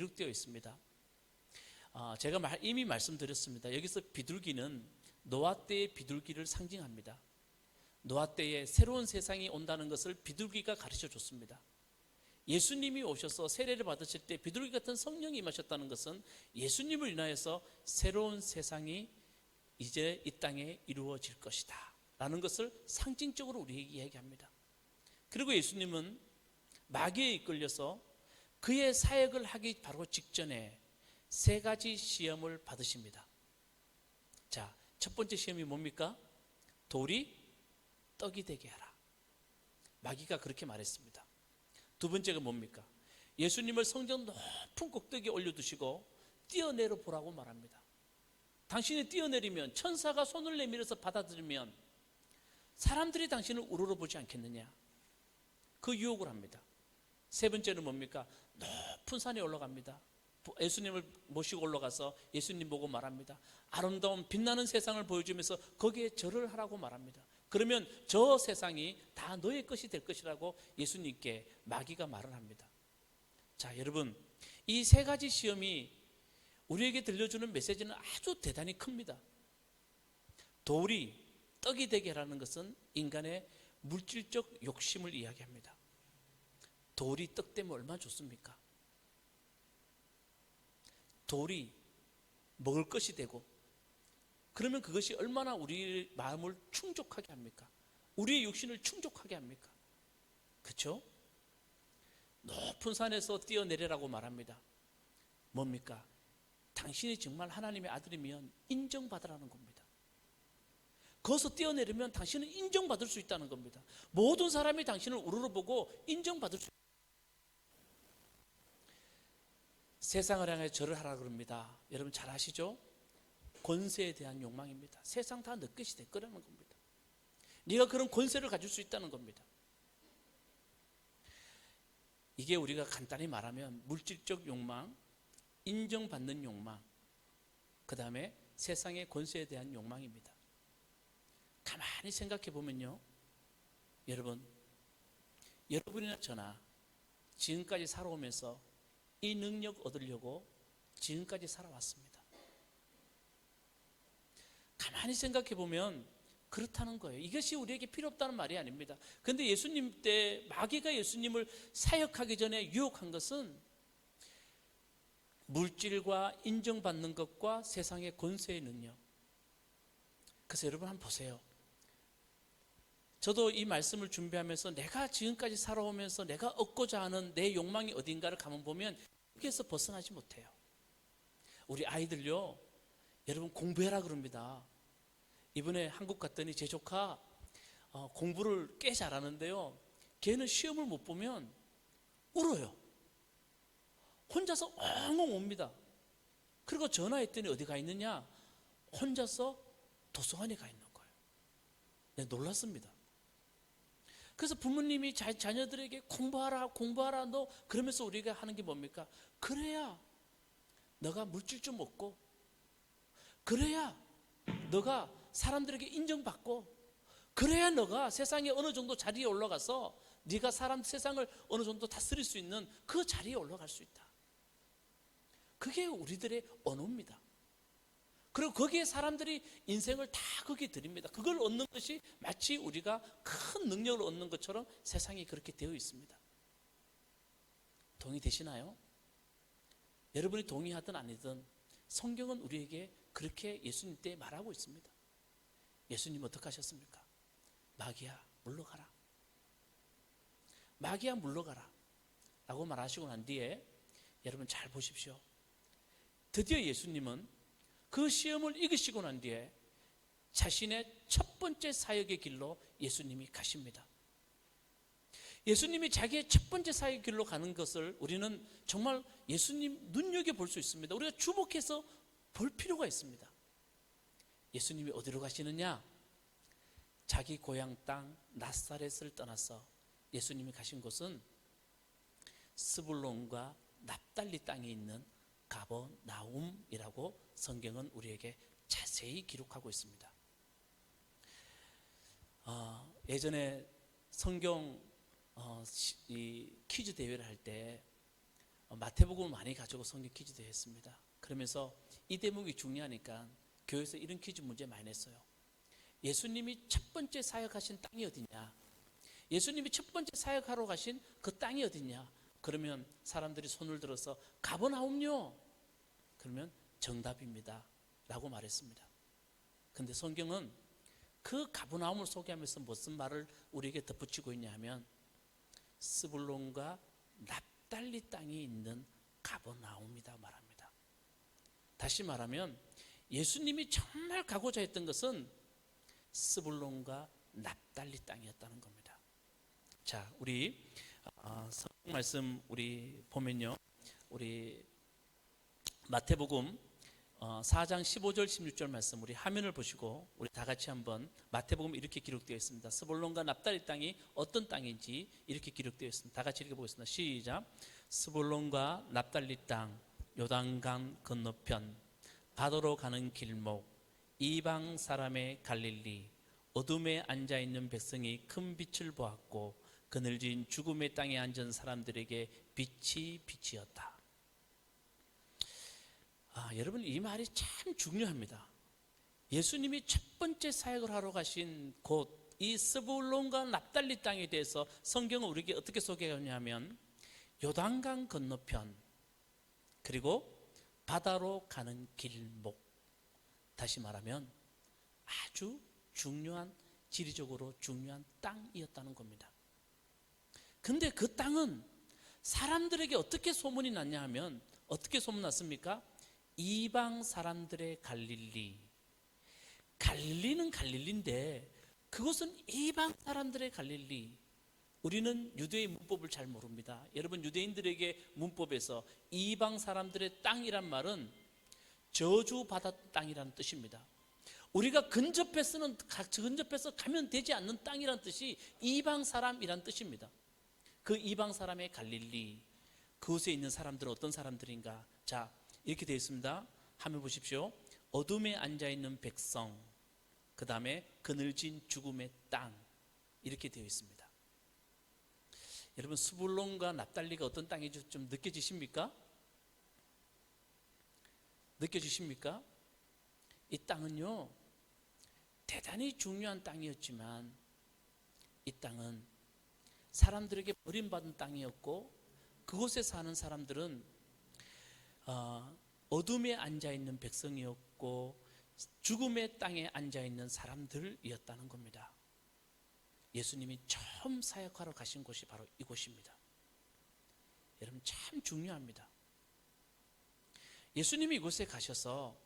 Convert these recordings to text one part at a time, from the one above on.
기록되어 있습니다. 제가 이미 말씀드렸습니다. 여기서 비둘기는 노아 때의 비둘기를 상징합니다. 노아 때에 새로운 세상이 온다는 것을 비둘기가 가르쳐 줬습니다. 예수님이 오셔서 세례를 받으실 때 비둘기 같은 성령이 임하셨다는 것은 예수님을 인하여서 새로운 세상이 이제 이 땅에 이루어질 것이다 라는 것을 상징적으로 우리에게 이야기합니다. 그리고 예수님은 마귀에 이끌려서 그의 사역을 하기 바로 직전에 세 가지 시험을 받으십니다. 자, 첫 번째 시험이 뭡니까? 돌이 떡이 되게 하라. 마귀가 그렇게 말했습니다. 두 번째가 뭡니까? 예수님을 성전 높은 꼭대기에 올려두시고 뛰어내려 보라고 말합니다. 당신이 뛰어내리면, 천사가 손을 내밀어서 받아들이면 사람들이 당신을 우러러보지 않겠느냐, 그 유혹을 합니다. 세 번째는 뭡니까? 높은 산에 올라갑니다. 예수님을 모시고 올라가서 예수님 보고 말합니다. 아름다운 빛나는 세상을 보여주면서 거기에 절을 하라고 말합니다. 그러면 저 세상이 다 너의 것이 될 것이라고 예수님께 마귀가 말을 합니다. 자, 여러분, 이 세 가지 시험이 우리에게 들려주는 메시지는 아주 대단히 큽니다. 돌이 떡이 되게 하라는 것은 인간의 물질적 욕심을 이야기합니다. 돌이 떡 되면 얼마나 좋습니까? 돌이 먹을 것이 되고, 그러면 그것이 얼마나 우리 마음을 충족하게 합니까? 우리의 육신을 충족하게 합니까? 그렇죠? 높은 산에서 뛰어내리라고 말합니다. 뭡니까? 당신이 정말 하나님의 아들이면 인정받으라는 겁니다. 거기서 뛰어내리면 당신은 인정받을 수 있다는 겁니다. 모든 사람이 당신을 우러러보고 인정받을 수 있다. 세상을 향해 절을 하라 그럽니다. 여러분 잘 아시죠? 권세에 대한 욕망입니다. 세상 다 너 것이 될 거라는 겁니다. 네가 그런 권세를 가질 수 있다는 겁니다. 이게 우리가 간단히 말하면 물질적 욕망, 인정받는 욕망, 그 다음에 세상의 권세에 대한 욕망입니다. 가만히 생각해 보면요, 여러분이나 저나 지금까지 살아오면서 이 능력 얻으려고 지금까지 살아왔습니다. 가만히 생각해 보면 그렇다는 거예요. 이것이 우리에게 필요 없다는 말이 아닙니다. 그런데 예수님 때 마귀가 예수님을 사역하기 전에 유혹한 것은 물질과 인정받는 것과 세상의 권세의 능력. 그래서 여러분 한번 보세요. 저도 이 말씀을 준비하면서 내가 지금까지 살아오면서 내가 얻고자 하는 내 욕망이 어딘가를 가만 보면 여기에서 벗어나지 못해요. 우리 아이들요, 여러분 공부해라 그럽니다. 이번에 한국 갔더니 제 조카 공부를 꽤 잘하는데요, 걔는 시험을 못 보면 울어요. 혼자서 엉엉 옵니다. 그리고 전화했더니 어디 가 있느냐? 혼자서 도서관에 가 있는 거예요. 내가 놀랐습니다. 그래서 부모님이 자녀들에게 공부하라 너, 그러면서 우리가 하는 게 뭡니까? 그래야 너가 물질 좀 얻고, 그래야 너가 사람들에게 인정받고, 그래야 너가 세상에 어느 정도 자리에 올라가서 네가 세상을 어느 정도 다스릴 수 있는 그 자리에 올라갈 수 있다. 그게 우리들의 언어입니다. 그리고 거기에 사람들이 인생을 다 거기에 드립니다. 그걸 얻는 것이 마치 우리가 큰 능력을 얻는 것처럼 세상이 그렇게 되어 있습니다. 동의되시나요? 여러분이 동의하든 아니든 성경은 우리에게 그렇게 예수님 때 말하고 있습니다. 예수님 어떻게 하셨습니까? 마귀야 물러가라, 마귀야 물러가라 라고 말하시고 난 뒤에 여러분 잘 보십시오. 드디어 예수님은 그 시험을 이기시고 난 뒤에 자신의 첫 번째 사역의 길로 예수님이 가십니다. 예수님이 자기의 첫 번째 사역의 길로 가는 것을 우리는 정말 예수님 눈여겨볼 수 있습니다. 우리가 주목해서 볼 필요가 있습니다. 예수님이 어디로 가시느냐? 자기 고향 땅 나사렛을 떠나서 예수님이 가신 곳은 스불론과 납달리 땅에 있는 가버나움이라고 성경은 우리에게 자세히 기록하고 있습니다. 예전에 성경 이 퀴즈 대회를 할 때 마태복음을 많이 가지고 성경 퀴즈도 했습니다. 그러면서 이 대목이 중요하니까 교회에서 이런 퀴즈 문제 많이 냈어요. 예수님이 첫 번째 사역하신 땅이 어디냐? 예수님이 첫 번째 사역하러 가신 그 땅이 어디냐? 그러면 사람들이 손을 들어서 가버나움요. 그러면 정답입니다 라고 말했습니다. 근데 성경은 그 가버나움을 소개하면서 무슨 말을 우리에게 덧붙이고 있냐 하면 스불론과 납달리 땅이 있는 가버나움이다 말합니다. 다시 말하면 예수님이 정말 가고자 했던 것은 스불론과 납달리 땅이었다는 겁니다. 자, 우리 성경 말씀 우리 보면요, 우리 마태복음 4장 15절 16절 말씀 우리 화면을 보시고 우리 다 같이 한번 마태복음 이렇게 기록되어 있습니다. 스불론과 납달리 땅이 어떤 땅인지 이렇게 기록되어 있습니다. 다 같이 읽어보겠습니다. 시작. 스불론과 납달리 땅 요단강 건너편 바다로 가는 길목 이방 사람의 갈릴리 어둠에 앉아있는 백성이 큰 빛을 보았고 그늘진 죽음의 땅에 앉은 사람들에게 빛이 빛이었다. 여러분 이 말이 참 중요합니다. 예수님이 첫 번째 사역을 하러 가신 곳 이 스불론과 납달리 땅에 대해서 성경은 우리에게 어떻게 소개하냐면 요단강 건너편 그리고 바다로 가는 길목, 다시 말하면 아주 중요한 지리적으로 중요한 땅이었다는 겁니다. 근데 그 땅은 사람들에게 어떻게 소문이 났냐 하면 어떻게 소문났습니까? 이방 사람들의 갈릴리. 갈릴리는 갈릴리인데 그것은 이방 사람들의 갈릴리. 우리는 유대의 문법을 잘 모릅니다. 여러분 유대인들에게 문법에서 이방 사람들의 땅이란 말은 저주받았던 땅이라는 뜻입니다. 우리가 근접해서 가면 되지 않는 땅이라는 뜻이 이방 사람이란 뜻입니다. 그 이방 사람의 갈릴리, 그곳에 있는 사람들은 어떤 사람들인가? 자, 이렇게 되어 있습니다. 한번 보십시오. 어둠에 앉아있는 백성, 그 다음에 그늘진 죽음의 땅, 이렇게 되어 있습니다. 여러분 스불론과 납달리가 어떤 땅인지 좀 느껴지십니까? 느껴지십니까? 이 땅은요 대단히 중요한 땅이었지만 이 땅은 사람들에게 버림받은 땅이었고 그곳에 사는 사람들은 어둠에 앉아있는 백성이었고 죽음의 땅에 앉아있는 사람들이었다는 겁니다. 예수님이 처음 사역하러 가신 곳이 바로 이곳입니다. 여러분 참 중요합니다. 예수님이 이곳에 가셔서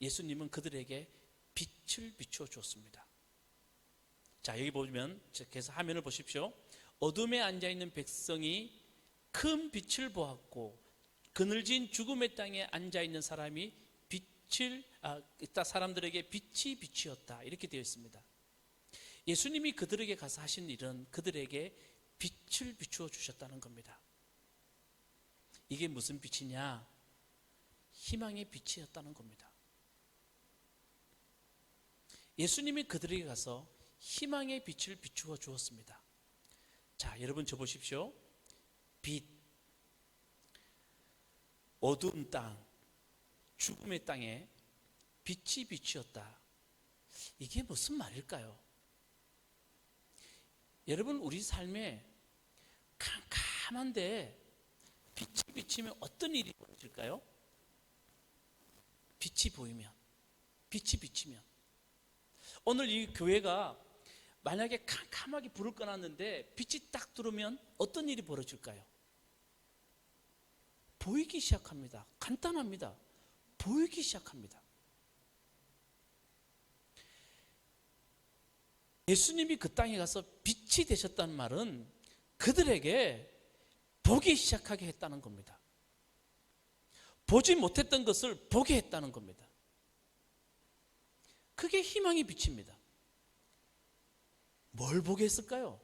예수님은 그들에게 빛을 비추어 주었습니다. 자, 여기 보면 그래서 화면을 보십시오. 어둠에 앉아있는 백성이 큰 빛을 보았고 그늘진 죽음의 땅에 앉아있는 사람이 사람들에게 빛이 빛이었다 이렇게 되어 있습니다. 예수님이 그들에게 가서 하신 일은 그들에게 빛을 비추어 주셨다는 겁니다. 이게 무슨 빛이냐? 희망의 빛이었다는 겁니다. 예수님이 그들에게 가서 희망의 빛을 비추어 주었습니다. 자, 여러분 저 보십시오. 빛, 어두운 땅, 죽음의 땅에 빛이 빛이었다. 이게 무슨 말일까요? 여러분 우리 삶에 캄캄한데 빛이 비치면 어떤 일이 벌어질까요? 빛이 보이면, 빛이 비치면. 오늘 이 교회가 만약에 캄캄하게 불을 꺼놨는데 빛이 딱 들어오면 어떤 일이 벌어질까요? 보이기 시작합니다. 간단합니다. 보이기 시작합니다. 예수님이 그 땅에 가서 빛이 되셨다는 말은 그들에게 보기 시작하게 했다는 겁니다. 보지 못했던 것을 보게 했다는 겁니다. 그게 희망의 빛입니다. 뭘 보게 했을까요?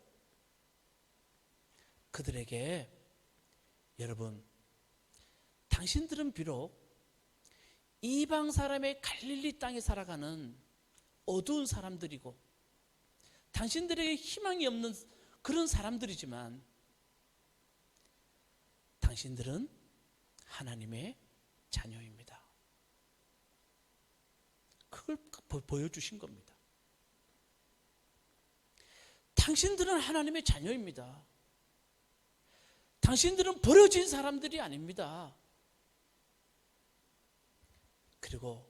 그들에게 여러분, 당신들은 비록 이방 사람의 갈릴리 땅에 살아가는 어두운 사람들이고 당신들에게 희망이 없는 그런 사람들이지만 당신들은 하나님의 자녀입니다. 그걸 보여주신 겁니다. 당신들은 하나님의 자녀입니다. 당신들은 버려진 사람들이 아닙니다. 그리고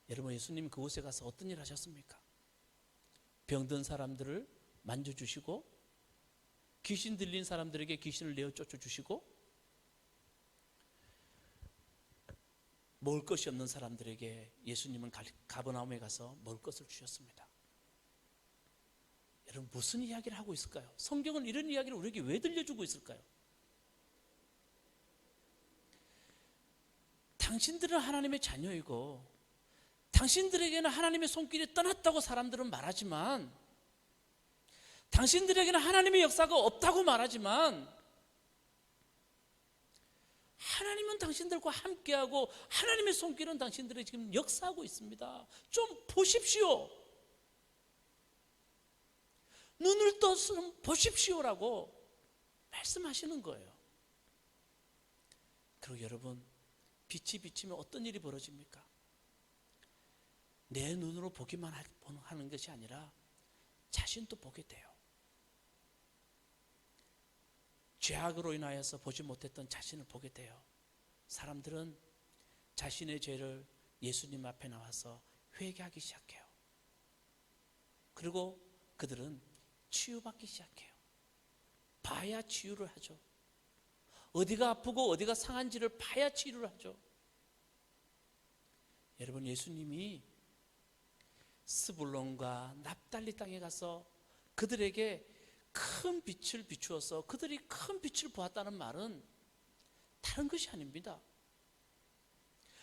여러분, 예수님 그곳에 가서 어떤 일 하셨습니까? 병든 사람들을 만져주시고, 귀신 들린 사람들에게 귀신을 내어 쫓아주시고, 먹을 것이 없는 사람들에게 예수님은 가버나움에 가서 먹을 것을 주셨습니다. 여러분, 무슨 이야기를 하고 있을까요? 성경은 이런 이야기를 우리에게 왜 들려주고 있을까요? 당신들은 하나님의 자녀이고 당신들에게는 하나님의 손길이 떠났다고 사람들은 말하지만, 당신들에게는 하나님의 역사가 없다고 말하지만, 하나님은 당신들과 함께하고 하나님의 손길은 당신들이 지금 역사하고 있습니다. 좀 보십시오. 눈을 떠서 보십시오라고 말씀하시는 거예요. 그리고 여러분, 빛이 비치면 어떤 일이 벌어집니까? 내 눈으로 보기만 하는 것이 아니라 자신도 보게 돼요. 죄악으로 인하여서 보지 못했던 자신을 보게 돼요. 사람들은 자신의 죄를 예수님 앞에 나와서 회개하기 시작해요. 그리고 그들은 치유받기 시작해요. 봐야 치유를 하죠. 어디가 아프고 어디가 상한지를 봐야 치유를 하죠. 여러분, 예수님이 스불론과 납달리 땅에 가서 그들에게 큰 빛을 비추어서 그들이 큰 빛을 보았다는 말은 다른 것이 아닙니다.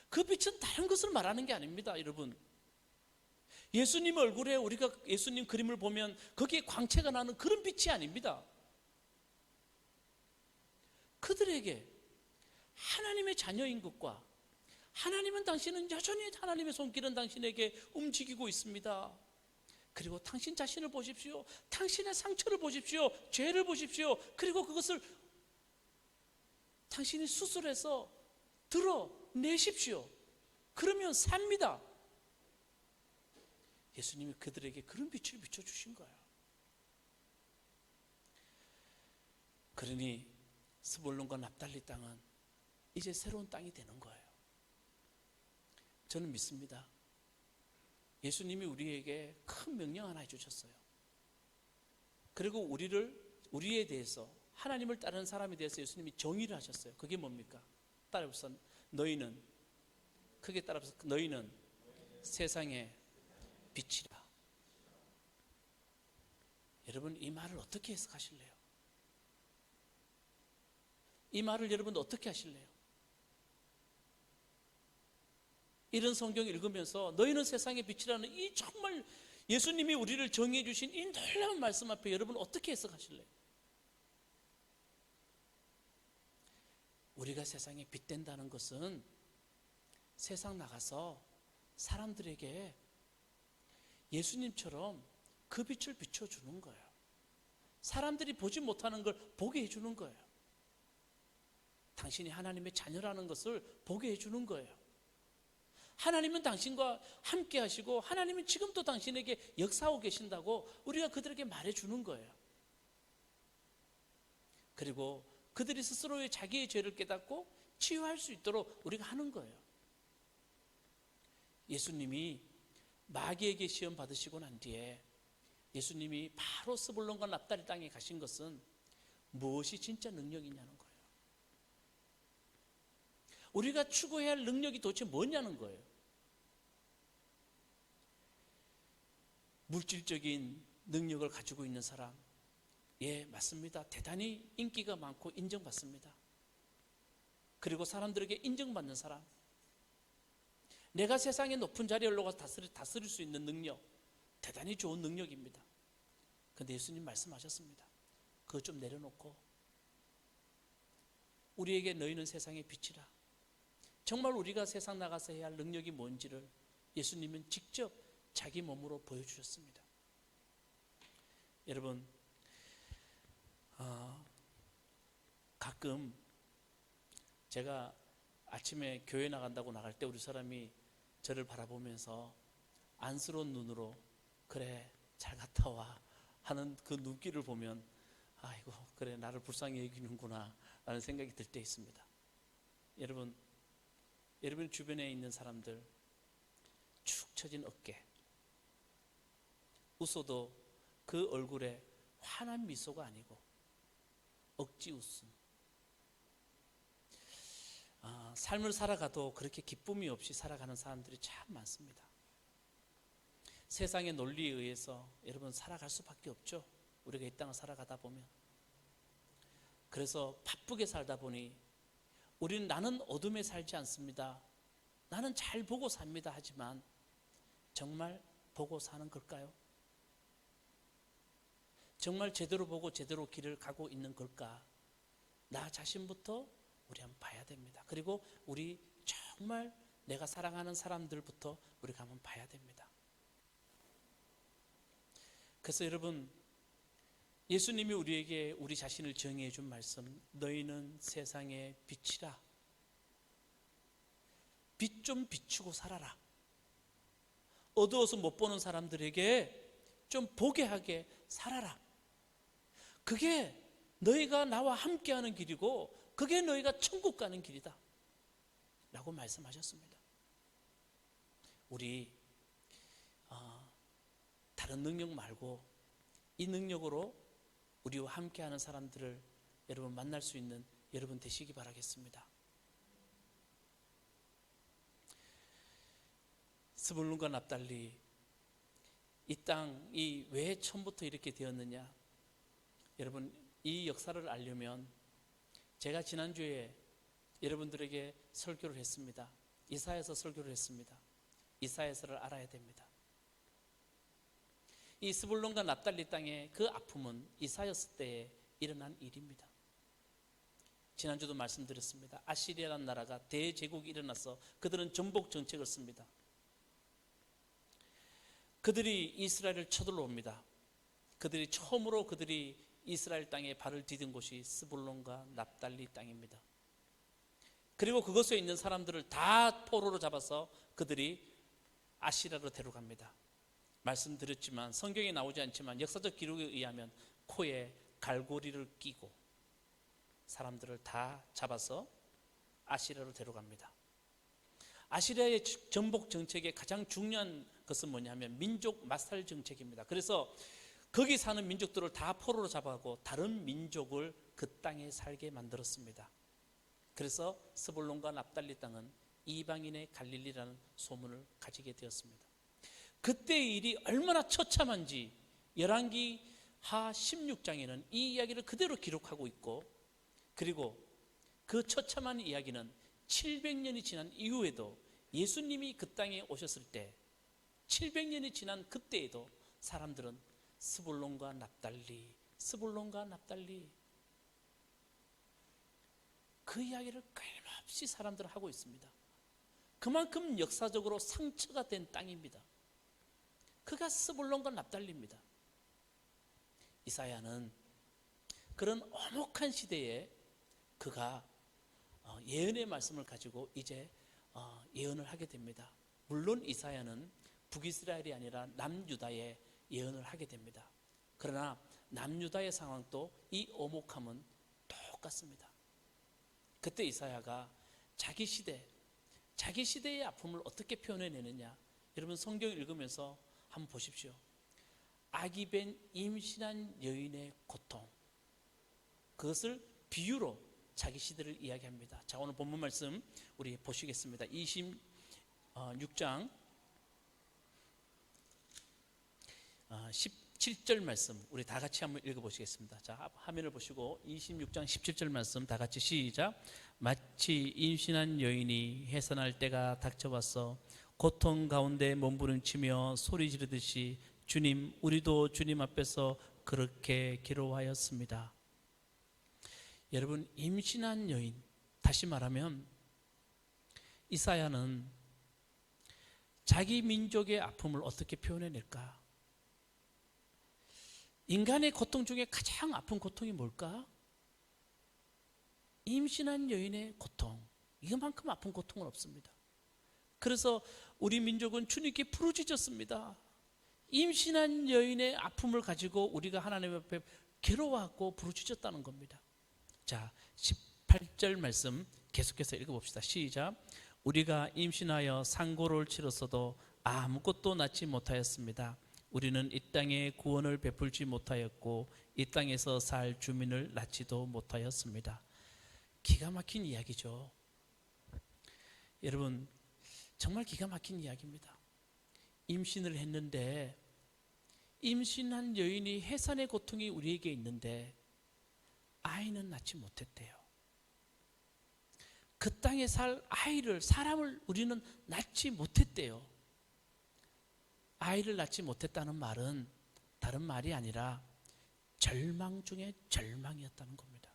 그 빛은 다른 것을 말하는 게 아닙니다. 여러분, 예수님 얼굴에 우리가 예수님 그림을 보면 거기에 광채가 나는 그런 빛이 아닙니다. 그들에게 하나님의 자녀인 것과, 하나님은 당신은 여전히 하나님의 손길은 당신에게 움직이고 있습니다. 그리고 당신 자신을 보십시오. 당신의 상처를 보십시오. 죄를 보십시오. 그리고 그것을 당신이 수술해서 드러내십시오. 그러면 삽니다. 예수님이 그들에게 그런 빛을 비춰주신 거예요. 그러니 스불론과 납달리 땅은 이제 새로운 땅이 되는 거예요. 저는 믿습니다. 예수님이 우리에게 큰 명령 하나 해주셨어요. 그리고 우리에 대해서, 하나님을 따르는 사람에 대해서 예수님이 정의를 하셨어요. 그게 뭡니까? 따라서 크게 따라서 너희는 세상의 빛이라. 여러분, 이 말을 어떻게 해석하실래요? 이 말을 여러분 어떻게 하실래요? 이런 성경 읽으면서 너희는 세상의 빛이라는 이 정말 예수님이 우리를 정의해 주신 이 놀라운 말씀 앞에 여러분 어떻게 해석하실래요? 우리가 세상에 빛 된다는 것은 세상 나가서 사람들에게 예수님처럼 그 빛을 비춰주는 거예요. 사람들이 보지 못하는 걸 보게 해주는 거예요. 당신이 하나님의 자녀라는 것을 보게 해주는 거예요. 하나님은 당신과 함께 하시고 하나님은 지금도 당신에게 역사하고 계신다고 우리가 그들에게 말해주는 거예요. 그리고 그들이 스스로의 자기의 죄를 깨닫고 치유할 수 있도록 우리가 하는 거예요. 예수님이 마귀에게 시험 받으시고 난 뒤에 예수님이 바로 스불론과 납달리 땅에 가신 것은 무엇이 진짜 능력이냐는 거예요. 우리가 추구해야 할 능력이 도대체 뭐냐는 거예요. 물질적인 능력을 가지고 있는 사람, 예, 맞습니다. 대단히 인기가 많고 인정받습니다. 그리고 사람들에게 인정받는 사람, 내가 세상의 높은 자리에 올라가서 다스릴 수 있는 능력, 대단히 좋은 능력입니다. 그런데 예수님 말씀하셨습니다. 그거 좀 내려놓고 우리에게 너희는 세상의 빛이라. 정말 우리가 세상 나가서 해야 할 능력이 뭔지를 예수님은 직접 자기 몸으로 보여주셨습니다. 여러분, 가끔 제가 아침에 교회 나간다고 나갈 때 우리 사람이 저를 바라보면서 안쓰러운 눈으로 그래 잘 갔다 와 하는 그 눈길을 보면 아이고 그래 나를 불쌍히 여기는구나 라는 생각이 들 때 있습니다. 여러분 주변에 있는 사람들 축 처진 어깨, 웃어도 그 얼굴에 환한 미소가 아니고 억지 웃음, 삶을 살아가도 그렇게 기쁨이 없이 살아가는 사람들이 참 많습니다. 세상의 논리에 의해서 여러분 살아갈 수밖에 없죠. 우리가 이 땅을 살아가다 보면. 그래서 바쁘게 살다 보니 우리는 나는 어둠에 살지 않습니다, 나는 잘 보고 삽니다 하지만 정말 보고 사는 걸까요? 정말 제대로 보고 제대로 길을 가고 있는 걸까? 나 자신부터 우리 한번 봐야 됩니다. 그리고 우리 정말 내가 사랑하는 사람들부터 우리가 한번 봐야 됩니다. 그래서 여러분 예수님이 우리에게 우리 자신을 정의해 준 말씀, 너희는 세상의 빛이라. 빛 좀 비추고 살아라. 어두워서 못 보는 사람들에게 좀 보게 하게 살아라. 그게 너희가 나와 함께하는 길이고 그게 너희가 천국 가는 길이다 라고 말씀하셨습니다. 우리 다른 능력 말고 이 능력으로 우리와 함께하는 사람들을 여러분 만날 수 있는 여러분 되시기 바라겠습니다. 스불론과 납달리, 이 땅이 왜 처음부터 이렇게 되었느냐? 여러분 이 역사를 알려면 제가 지난주에 여러분들에게 설교를 했습니다. 이사야서 설교를 했습니다. 이사야서를 알아야 됩니다. 이 스불론과 납달리 땅의 그 아픔은 이사야서 때에 일어난 일입니다. 지난주도 말씀드렸습니다. 아시리아라는 나라가 대제국이 일어나서 그들은 정복 정책을 씁니다. 그들이 이스라엘을 쳐들러 옵니다. 처음으로 그들이 이스라엘 땅에 발을 디딘 곳이 스불론과 납달리 땅입니다. 그리고 그곳에 있는 사람들을 다 포로로 잡아서 그들이 아시라로 데려갑니다. 말씀드렸지만 성경에 나오지 않지만 역사적 기록에 의하면 코에 갈고리를 끼고 사람들을 다 잡아서 아시라로 데려갑니다. 아시리아의 정복 정책의 가장 중요한 것은 뭐냐면 민족 마살 정책입니다. 그래서 거기 사는 민족들을 다 포로로 잡아가고 다른 민족을 그 땅에 살게 만들었습니다. 그래서 스불론과 납달리 땅은 이방인의 갈릴리라는 소문을 가지게 되었습니다. 그때의 일이 얼마나 처참한지 열왕기 하 16장에는 이 이야기를 그대로 기록하고 있고, 그리고 그 처참한 이야기는 700년이 지난 이후에도 예수님이 그 땅에 오셨을 때 700년이 지난 그때에도 사람들은 스불론과 납달리, 스불론과 납달리 그 이야기를 끊임없이 사람들은 하고 있습니다. 그만큼 역사적으로 상처가 된 땅입니다. 그가 스불론과 납달리입니다. 이사야는 그런 엄혹한 시대에 그가 예언의 말씀을 가지고 이제 예언을 하게 됩니다. 물론 이사야는 북이스라엘이 아니라 남유다의 예언을 하게 됩니다. 그러나 남유다의 상황도 이 엄혹함은 똑같습니다. 그때 이사야가 자기 시대의 아픔을 어떻게 표현해내느냐, 여러분 성경 읽으면서 한번 보십시오. 아기 벤 임신한 여인의 고통, 그것을 비유로 자기 시대를 이야기합니다. 자, 오늘 본문 말씀 우리 보시겠습니다. 26장 17절 말씀 우리 다 같이 한번 읽어보시겠습니다. 자, 화면을 보시고 26장 17절 말씀 다 같이 시작. 마치 임신한 여인이 해산할 때가 닥쳐왔어 고통 가운데 몸부림치며 소리 지르듯이 주님, 우리도 주님 앞에서 그렇게 기로하였습니다. 여러분, 임신한 여인, 다시 말하면 이사야는 자기 민족의 아픔을 어떻게 표현해낼까? 인간의 고통 중에 가장 아픈 고통이 뭘까? 임신한 여인의 고통. 이것만큼 아픈 고통은 없습니다. 그래서 우리 민족은 주님께 부르짖었습니다. 임신한 여인의 아픔을 가지고 우리가 하나님 앞에 괴로워하고 부르짖었다는 겁니다. 자, 18절 말씀 계속해서 읽어봅시다. 시작. 우리가 임신하여 상고를 치렀어도 아무것도 낳지 못하였습니다. 우리는 이 땅에 구원을 베풀지 못하였고 이 땅에서 살 주민을 낳지도 못하였습니다. 기가 막힌 이야기죠. 여러분, 정말 기가 막힌 이야기입니다. 임신을 했는데, 임신한 여인이 해산의 고통이 우리에게 있는데 아이는 낳지 못했대요. 그 땅에 살 아이를, 사람을 우리는 낳지 못했대요. 아이를 낳지 못했다는 말은 다른 말이 아니라 절망 중에 절망이었다는 겁니다.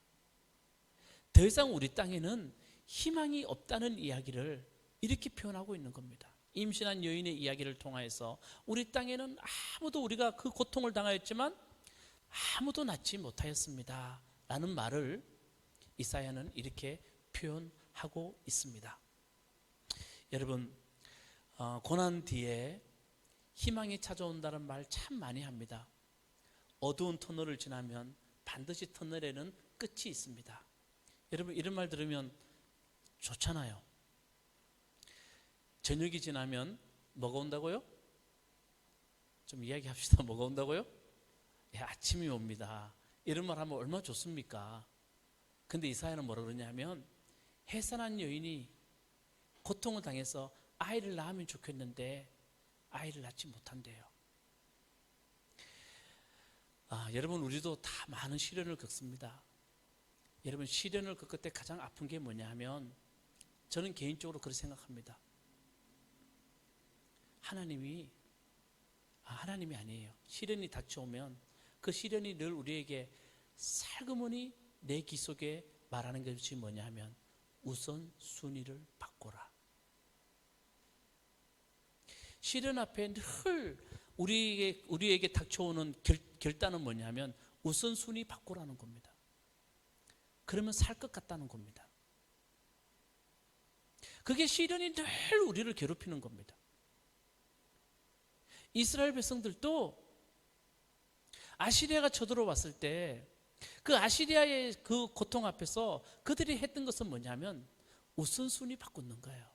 더 이상 우리 땅에는 희망이 없다는 이야기를 이렇게 표현하고 있는 겁니다. 임신한 여인의 이야기를 통하여서 우리 땅에는 아무도, 우리가 그 고통을 당하였지만 아무도 낳지 못하였습니다 라는 말을 이사야는 이렇게 표현하고 있습니다. 여러분, 고난 뒤에 희망이 찾아온다는 말 참 많이 합니다. 어두운 터널을 지나면 반드시 터널에는 끝이 있습니다. 여러분, 이런 말 들으면 좋잖아요. 저녁이 지나면 뭐가 온다고요? 좀 이야기합시다. 뭐가 온다고요? 아침이 옵니다. 이런 말 하면 얼마나 좋습니까? 근데 이사야는 뭐라 그러냐면, 해산한 여인이 고통을 당해서 아이를 낳으면 좋겠는데 아이를 낳지 못한대요. 여러분, 우리도 다 많은 시련을 겪습니다. 여러분, 시련을 겪을 때 가장 아픈 게 뭐냐 하면, 저는 개인적으로 그렇게 생각합니다. 하나님이 아니에요. 시련이 닥쳐오면 그 시련이 늘 우리에게 살그머니 내 귀 속에 말하는 것이 뭐냐 하면, 우선순위를 바꿔라. 시련 앞에 늘 우리에게 닥쳐오는 결단은 뭐냐 하면, 우선순위 바꾸라는 겁니다. 그러면 살 것 같다는 겁니다. 그게 시련이 늘 우리를 괴롭히는 겁니다. 이스라엘 백성들도 아시리아가 쳐들어왔을 때 그 아시리아의 그 고통 앞에서 그들이 했던 것은 뭐냐면 우선순위 바꾸는 거예요.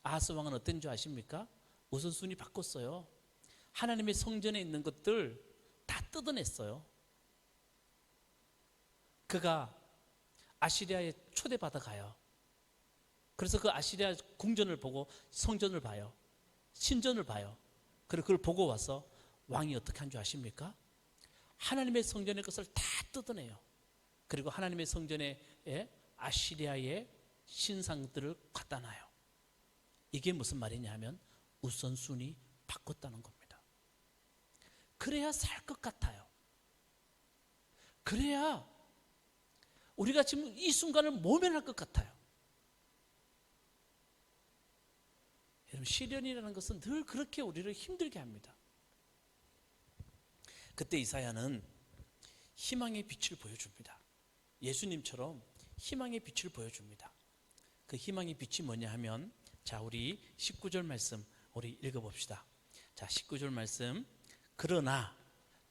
아하스 왕은 어떤 줄 아십니까? 우선순위 바꿨어요. 하나님의 성전에 있는 것들 다 뜯어냈어요. 그가 아시리아에 초대받아 가요. 그래서 그 아시리아 궁전을 보고 성전을 봐요. 신전을 봐요. 그리고 그걸 보고 와서 왕이 어떻게 한 줄 아십니까? 하나님의 성전의 것을 다 뜯어내요. 그리고 하나님의 성전에 아시리아의 신상들을 갖다 놔요. 이게 무슨 말이냐 하면 우선순위 바꿨다는 겁니다. 그래야 살 것 같아요. 그래야 우리가 지금 이 순간을 모면할 것 같아요. 여러분, 시련이라는 것은 늘 그렇게 우리를 힘들게 합니다. 그때 이사야는 희망의 빛을 보여줍니다. 예수님처럼 희망의 빛을 보여줍니다. 그 희망의 빛이 뭐냐 하면, 자, 우리 19절 말씀 우리 읽어봅시다. 자, 19절 말씀. 그러나,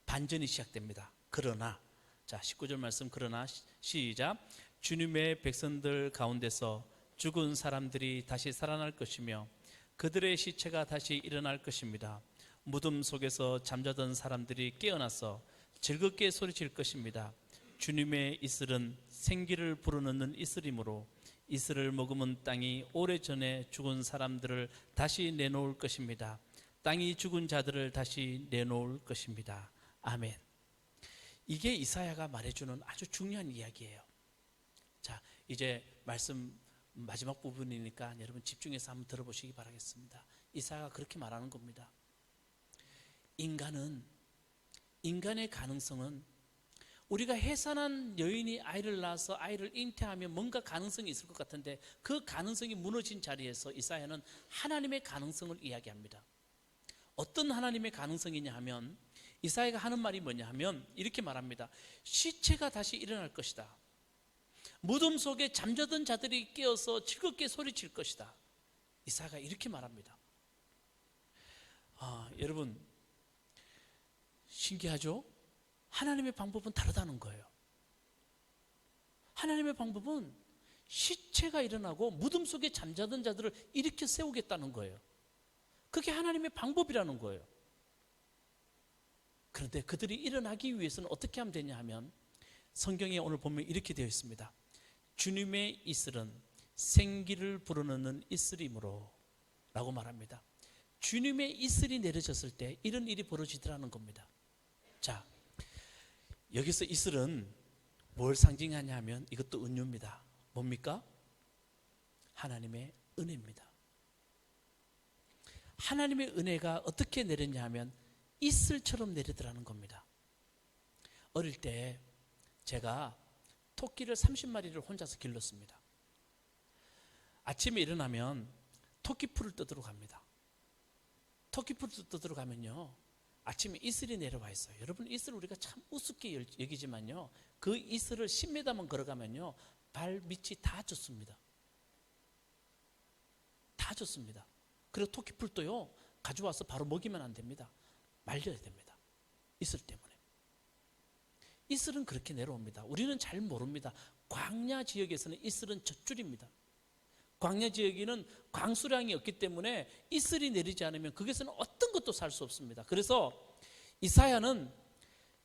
반전이 시작됩니다. 그러나, 자, 19절 말씀. 그러나, 시작. 주님의 백성들 가운데서 죽은 사람들이 다시 살아날 것이며 그들의 시체가 다시 일어날 것입니다. 무덤 속에서 잠자던 사람들이 깨어나서 즐겁게 소리칠 것입니다. 주님의 이슬은 생기를 불어넣는 이슬이므로 이슬을 머금은 땅이 오래전에 죽은 사람들을 다시 내놓을 것입니다. 땅이 죽은 자들을 다시 내놓을 것입니다. 아멘. 이게 이사야가 말해주는 아주 중요한 이야기예요. 자, 이제 말씀 마지막 부분이니까 여러분 집중해서 한번 들어보시기 바라겠습니다. 이사야가 그렇게 말하는 겁니다. 인간의 가능성은, 우리가 해산한 여인이 아이를 낳아서 아이를 잉태하면 뭔가 가능성이 있을 것 같은데 그 가능성이 무너진 자리에서 이사야는 하나님의 가능성을 이야기합니다. 어떤 하나님의 가능성이냐 하면, 이사야가 하는 말이 뭐냐 하면 이렇게 말합니다. 시체가 다시 일어날 것이다. 무덤 속에 잠자던 자들이 깨어서 즐겁게 소리칠 것이다. 이사야가 이렇게 말합니다. 여러분 신기하죠? 하나님의 방법은 다르다는 거예요. 하나님의 방법은 시체가 일어나고 무덤 속에 잠자던 자들을 일으켜 세우겠다는 거예요. 그게 하나님의 방법이라는 거예요. 그런데 그들이 일어나기 위해서는 어떻게 하면 되냐 하면 성경에 오늘 보면 이렇게 되어 있습니다. 주님의 이슬은 생기를 불어넣는 이슬이므로 라고 말합니다. 주님의 이슬이 내려졌을 때 이런 일이 벌어지더라는 겁니다. 자, 여기서 이슬은 뭘 상징하냐 하면 이것도 은유입니다. 뭡니까? 하나님의 은혜입니다. 하나님의 은혜가 어떻게 내렸냐 하면 이슬처럼 내리더라는 겁니다. 어릴 때 제가 토끼를 30마리를 혼자서 길렀습니다. 아침에 일어나면 토끼풀을 뜯으러 갑니다. 토끼풀을 뜯으러 가면요, 아침에 이슬이 내려와 있어요. 여러분, 이슬을 우리가 참 우습게 여기지만요, 그 이슬을 10m만 걸어가면요 발밑이 다 젖습니다. 다 젖습니다. 그리고 토끼풀도요 가져와서 바로 먹이면 안 됩니다. 말려야 됩니다. 이슬 때문에. 이슬은 그렇게 내려옵니다. 우리는 잘 모릅니다. 광야 지역에서는 이슬은 젖줄입니다. 광야 지역에는 강수량이 없기 때문에 이슬이 내리지 않으면 거기서는 어떤 것도 살 수 없습니다. 그래서 이사야는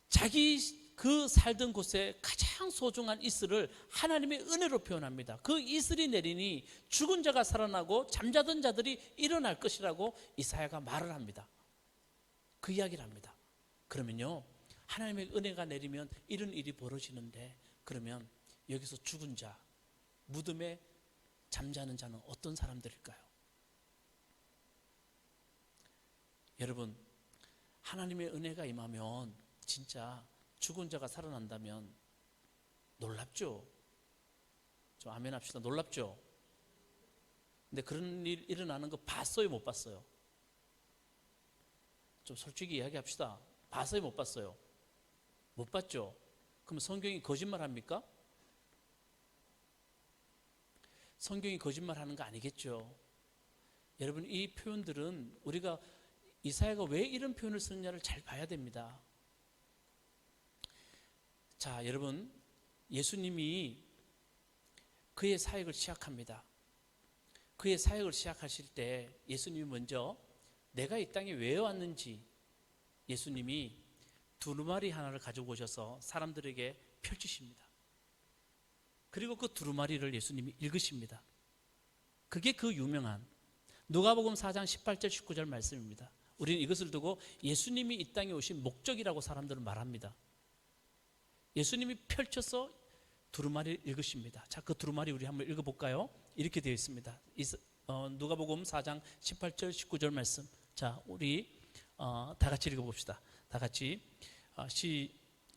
자기 그 살던 곳에 가장 소중한 이슬을 하나님의 은혜로 표현합니다. 그 이슬이 내리니 죽은 자가 살아나고 잠자던 자들이 일어날 것이라고 이사야가 말을 합니다. 그 이야기를 합니다. 그러면요, 하나님의 은혜가 내리면 이런 일이 벌어지는데, 그러면 여기서 죽은 자, 무덤에 잠자는 자는 어떤 사람들일까요? 여러분, 하나님의 은혜가 임하면 진짜 죽은 자가 살아난다면 놀랍죠? 좀 아멘 합시다. 놀랍죠? 근데 그런 일 일어나는 거 봤어요? 못 봤어요? 좀 솔직히 이야기합시다. 봤어요? 못 봤어요? 못 봤죠? 그럼 성경이 거짓말 합니까? 성경이 거짓말하는 거 아니겠죠? 여러분, 이 표현들은 우리가 이사야가 왜 이런 표현을 쓰느냐를 잘 봐야 됩니다. 자, 여러분, 예수님이 그의 사역을 시작합니다. 그의 사역을 시작하실 때 예수님이 먼저 내가 이 땅에 왜 왔는지 예수님이 두루마리 하나를 가지고 오셔서 사람들에게 펼치십니다. 그리고 그 두루마리를 예수님이 읽으십니다. 그게 그 유명한 누가복음 4장 18절 19절 말씀입니다. 우리는 이것을 두고 예수님이 이 땅에 오신 목적이라고 사람들은 말합니다. 예수님이 펼쳐서 두루마리를 읽으십니다. 자, 그 두루마리 우리 한번 읽어볼까요? 이렇게 되어 있습니다. 누가복음 4장 18절 19절 말씀. 자, 우리 다 같이 읽어봅시다. 다 같이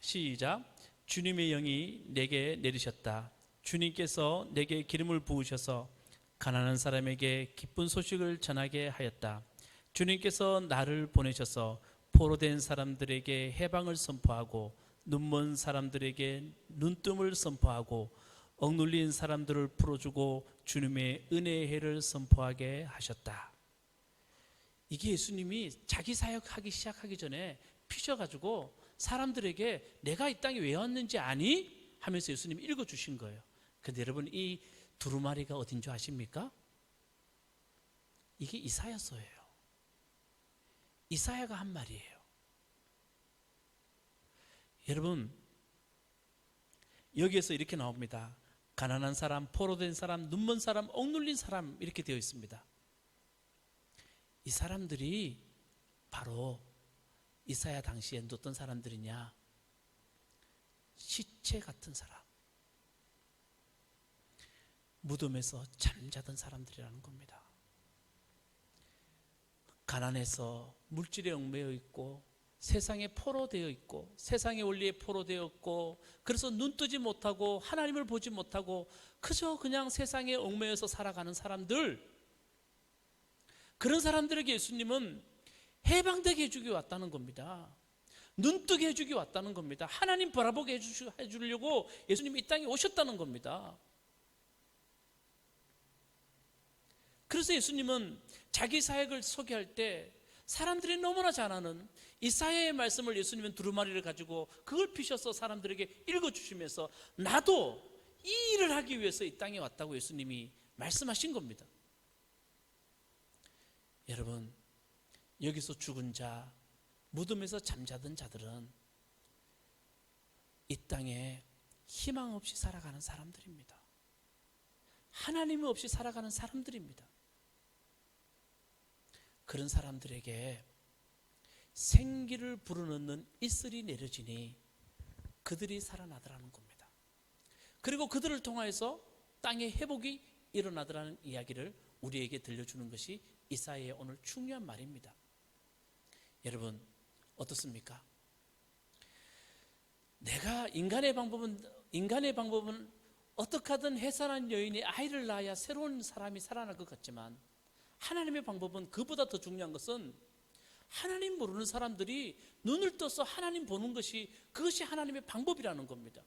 시작. 주님의 영이 내게 내리셨다. 주님께서 내게 기름을 부으셔서 가난한 사람에게 기쁜 소식을 전하게 하였다. 주님께서 나를 보내셔서 포로된 사람들에게 해방을 선포하고 눈먼 사람들에게 눈뜸을 선포하고 억눌린 사람들을 풀어주고 주님의 은혜의 해를 선포하게 하셨다. 이게 예수님이 자기 사역하기 시작하기 전에 피셔가지고 사람들에게 내가 이 땅에 왜 왔는지 아니? 하면서 예수님이 읽어주신 거예요. 근데 여러분, 이 두루마리가 어딘 줄 아십니까? 이게 이사야서예요. 이사야가 한 말이에요. 여러분, 여기에서 이렇게 나옵니다. 가난한 사람, 포로된 사람, 눈먼 사람, 억눌린 사람, 이렇게 되어 있습니다. 이 사람들이 바로 이사야 당시에 어떤 사람들이냐? 시체 같은 사람, 무덤에서 잠자던 사람들이라는 겁니다. 가난해서 물질에 얽매여 있고 세상에 포로되어 있고 세상의 원리에 포로되어 있고, 그래서 눈 뜨지 못하고 하나님을 보지 못하고 그저 그냥 세상에 얽매여서 살아가는 사람들, 그런 사람들에게 예수님은 해방되게 해주기 왔다는 겁니다. 눈뜨게 해주기 왔다는 겁니다. 하나님 바라보게 해주려고 예수님이 이 땅에 오셨다는 겁니다. 그래서 예수님은 자기 사역을 소개할 때 사람들이 너무나 잘 아는 이사야의 말씀을 예수님은 두루마리를 가지고 그걸 피셔서 사람들에게 읽어주시면서 나도 이 일을 하기 위해서 이 땅에 왔다고 예수님이 말씀하신 겁니다. 여러분, 여기서 죽은 자, 무덤에서 잠자던 자들은 이 땅에 희망 없이 살아가는 사람들입니다. 하나님 없이 살아가는 사람들입니다. 그런 사람들에게 생기를 불어넣는 이슬이 내려지니 그들이 살아나더라는 겁니다. 그리고 그들을 통하여서 땅의 회복이 일어나더라는 이야기를 우리에게 들려주는 것이 이사야의 오늘 중요한 말입니다. 여러분, 어떻습니까? 내가 인간의 방법은 어떻게 하든 해산한 여인이 아이를 낳아야 새로운 사람이 살아날 것 같지만 하나님의 방법은 그보다 더 중요한 것은 하나님 모르는 사람들이 눈을 떠서 하나님 보는 것이, 그것이 하나님의 방법이라는 겁니다.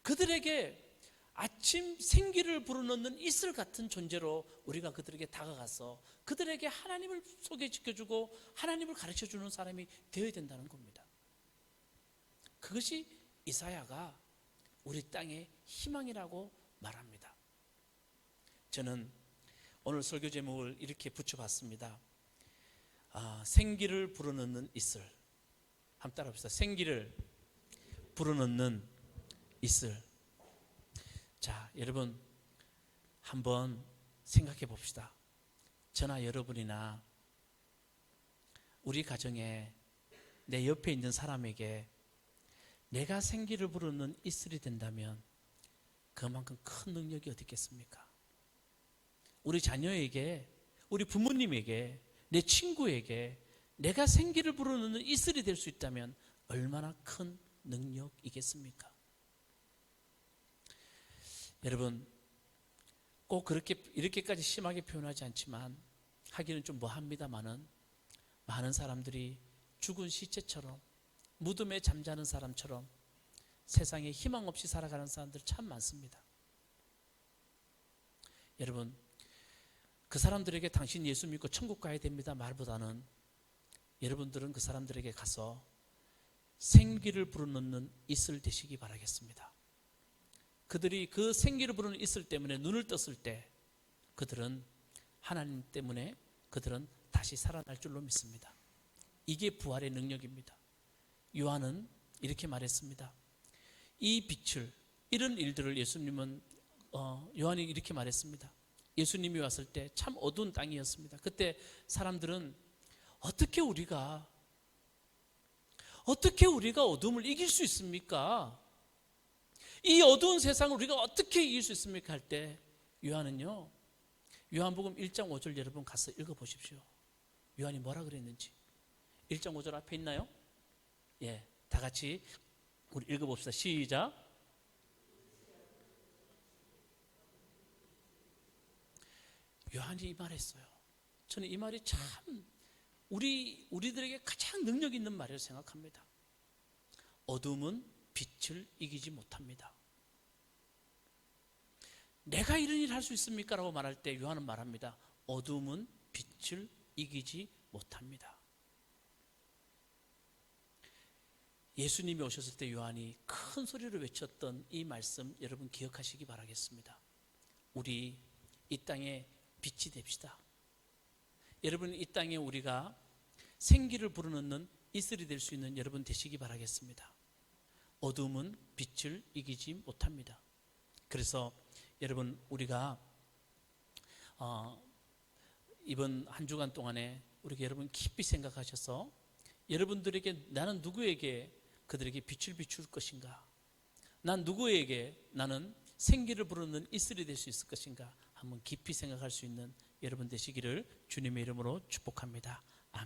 그들에게 아침 생기를 불어넣는 이슬 같은 존재로 우리가 그들에게 다가가서 그들에게 하나님을 소개시켜주고 하나님을 가르쳐주는 사람이 되어야 된다는 겁니다. 그것이 이사야가 우리 땅의 희망이라고 말합니다. 저는 오늘 설교 제목을 이렇게 붙여봤습니다. 생기를 불어넣는 이슬. 한번 따라합시다. 생기를 불어넣는 이슬. 자, 여러분 한번 생각해 봅시다. 저나 여러분이나 우리 가정에 내 옆에 있는 사람에게 내가 생기를 불어넣는 이슬이 된다면 그만큼 큰 능력이 어디 있겠습니까? 우리 자녀에게, 우리 부모님에게, 내 친구에게 내가 생기를 불어넣는 이슬이 될 수 있다면 얼마나 큰 능력이겠습니까? 여러분, 꼭 그렇게 이렇게까지 심하게 표현하지 않지만 하기는 좀 뭐합니다마는 많은 사람들이 죽은 시체처럼 무덤에 잠자는 사람처럼 세상에 희망 없이 살아가는 사람들 참 많습니다. 여러분, 그 사람들에게 당신 예수 믿고 천국 가야 됩니다 말보다는 여러분들은 그 사람들에게 가서 생기를 불어넣는 이슬 되시기 바라겠습니다. 그들이 그 생기를 불어넣는 이슬 때문에 눈을 떴을 때 그들은 하나님 때문에 그들은 다시 살아날 줄로 믿습니다. 이게 부활의 능력입니다. 요한은 이렇게 말했습니다. 이 빛을, 이런 일들을 예수님은 요한이 이렇게 말했습니다. 예수님이 왔을 때 참 어두운 땅이었습니다. 그때 사람들은 어떻게 우리가 어둠을 이길 수 있습니까? 이 어두운 세상을 우리가 어떻게 이길 수 있습니까? 할 때 요한은요, 요한복음 1장 5절 여러분 가서 읽어보십시오. 요한이 뭐라 그랬는지. 1장 5절 앞에 있나요? 예, 다 같이 우리 읽어봅시다. 시작. 요한이 이 말했어요. 저는 이 말이 참 우리들에게 가장 능력 있는 말이라고 생각합니다. 어둠은 빛을 이기지 못합니다. 내가 이런 일을 할 수 있습니까? 라고 말할 때 요한은 말합니다. 어둠은 빛을 이기지 못합니다. 예수님이 오셨을 때 요한이 큰 소리로 외쳤던 이 말씀 여러분 기억하시기 바라겠습니다. 우리 이 땅에 빛이 됩시다. 여러분, 이 땅에 우리가 생기를 불어넣는 이슬이 될 수 있는 여러분 되시기 바라겠습니다. 어둠은 빛을 이기지 못합니다. 그래서 여러분, 우리가 이번 한 주간 동안에 우리가 여러분 깊이 생각하셔서 여러분들에게 나는 누구에게 그들에게 빛을 비출 것인가, 난 누구에게 나는 생기를 불어넣는 이슬이 될 수 있을 것인가 한번 깊이 생각할 수 있는 여러분 되시기를 주님의 이름으로 축복합니다.